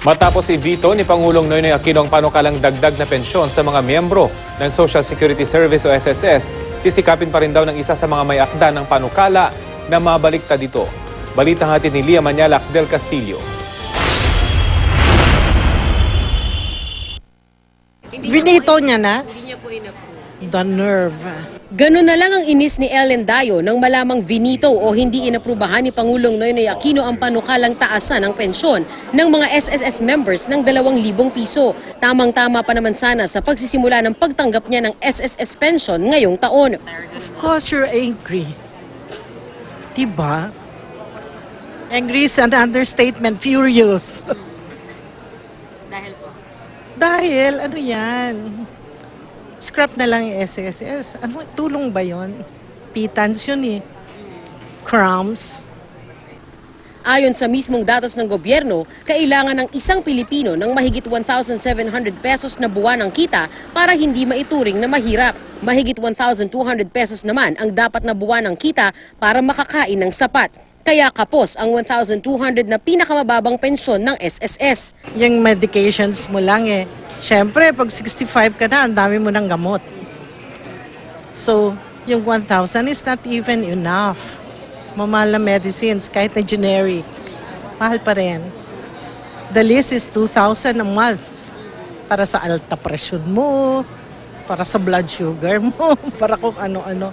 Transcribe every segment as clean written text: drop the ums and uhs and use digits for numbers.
Matapos i-veto ni Pangulong Noynoy Aquino ang panukalang dagdag na pensyon sa mga miyembro ng Social Security Service o SSS, sisikapin pa rin daw ng isa sa mga may akda ng panukala na mabaliktad dito. Balitang hatid ni Lia Manialac del Castillo. Vinito niya na? Hindi niya po in-approve. The nerve. Ganun na lang ang inis ni Ellen Dayo nang malamang vinito o hindi inaprubahan ni Pangulong Noynoy Aquino ang panukalang taasan ng pensyon ng mga SSS members ng 2,000 piso. Tamang-tama pa naman sana sa pagsisimula ng pagtanggap niya ng SSS pension ngayong taon. Of course you're angry. Diba? Angry is an understatement. Furious. Dahil po? Dahil, ano yan? Scrap na lang yung SSS. Ano, tulong ba yon? Pitans yun eh. Crumbs. Ayon sa mismong datos ng gobyerno, kailangan ng isang Pilipino ng mahigit 1,700 pesos na buwan ng kita para hindi maituring na mahirap. Mahigit 1,200 pesos naman ang dapat na buwan ng kita para makakain ng sapat. Kaya kapos ang 1,200 na pinakamababang pensyon ng SSS. Yung medications mo lang eh. Siyempre, pag 65 ka na, ang dami mo ng gamot. So, yung 1,000 is not even enough. Mamahal na medicines, kahit na generic. Mahal pa rin. The list is 2,000 a month. Para sa alta presyon mo, para sa blood sugar mo, para kung ano-ano.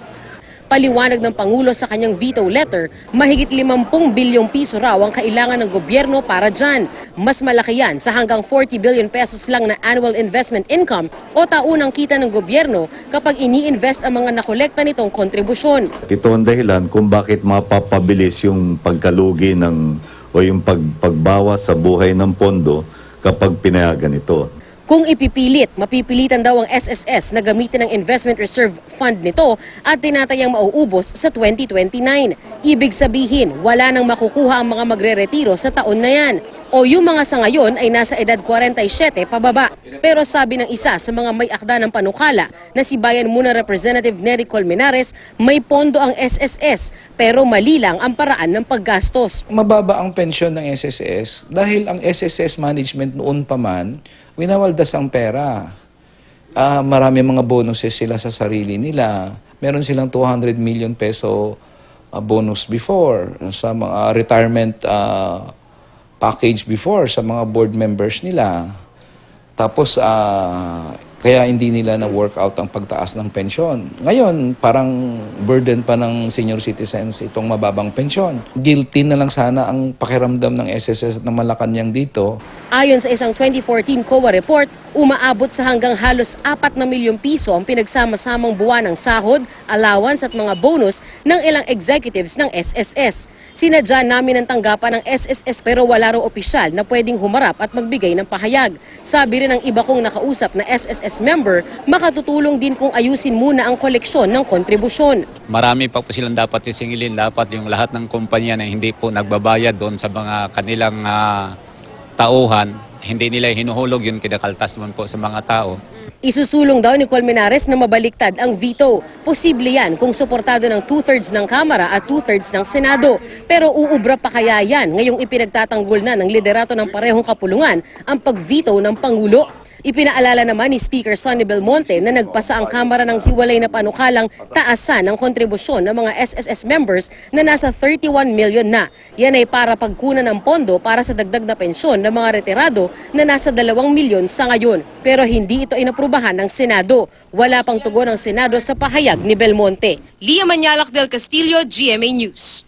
Paliwanag ng Pangulo sa kanyang veto letter, mahigit 50 bilyong piso raw ang kailangan ng gobyerno para dyan. Mas malaki yan sa hanggang 40 billion pesos lang na annual investment income o taunang kita ng gobyerno kapag ini-invest ang mga nakolekta nitong kontribusyon. Ito ang dahilan kung bakit mapapabilis yung pagkalugi o yung pagbawa sa buhay ng pondo kapag pinayagan ito. Kung ipipilit, mapipilitan daw ang SSS na gamitin ang Investment Reserve Fund nito at tinatayang mauubos sa 2029. Ibig sabihin, wala nang makukuha ang mga magre-retiro sa taon na yan. O yung mga sa ngayon ay nasa edad 47 pababa. Pero sabi ng isa sa mga may akda ng panukala na si Bayan Muna Representative Nery Colmenares, may pondo ang SSS pero mali lang ang paraan ng paggastos. Mababa ang pensyon ng SSS dahil ang SSS management noon pa man, winawaldas ang pera. Marami mga bonuses sila sa sarili nila. Meron silang 200 million peso bonus before sa mga retirement package before sa mga board members nila. Tapos, kaya hindi nila na-work out ang pagtaas ng pensyon. Ngayon, parang burden pa ng senior citizens itong mababang pensyon. Guilty na lang sana ang pakiramdam ng SSS na Malacanang dito. Ayon sa isang 2014 COA report, umaabot sa hanggang halos 4 na milyong piso ang pinagsama-samang buwan ng sahod, allowance at mga bonus ng ilang executives ng SSS. Sinadya namin ang tanggapan ng SSS pero wala raw opisyal na pwedeng humarap at magbigay ng pahayag. Sabi rin ng iba kong nakausap na SSS member, makatutulong din kung ayusin muna ang koleksyon ng kontribusyon. Marami pa po silang dapat sisingilin. Dapat yung lahat ng kumpanya na hindi po nagbabayad doon sa mga kanilang tauhan, hindi nila hinuhulog yun, kinakaltas man po sa mga tao. Isusulong daw ni Colmenares na mabaliktad ang veto. Posible yan kung suportado ng 2/3 ng Kamara at 2/3 ng Senado. Pero uubra pa kaya yan ngayong ipinagtatanggol na ng liderato ng parehong kapulungan ang pag-veto ng Pangulo. Ipinaalala naman ni Speaker Sonny Belmonte na nagpasa ang Kamara ng hiwalay na panukalang taasan ng kontribusyon ng mga SSS members na nasa 31 million na. Yan ay para pagkunan ng pondo para sa dagdag na pensyon ng mga retirado na nasa 2 milyon sa ngayon. Pero hindi ito inaprubahan ng Senado. Wala pang tugon ng Senado sa pahayag ni Belmonte. Lia Manialac del Castillo, GMA News.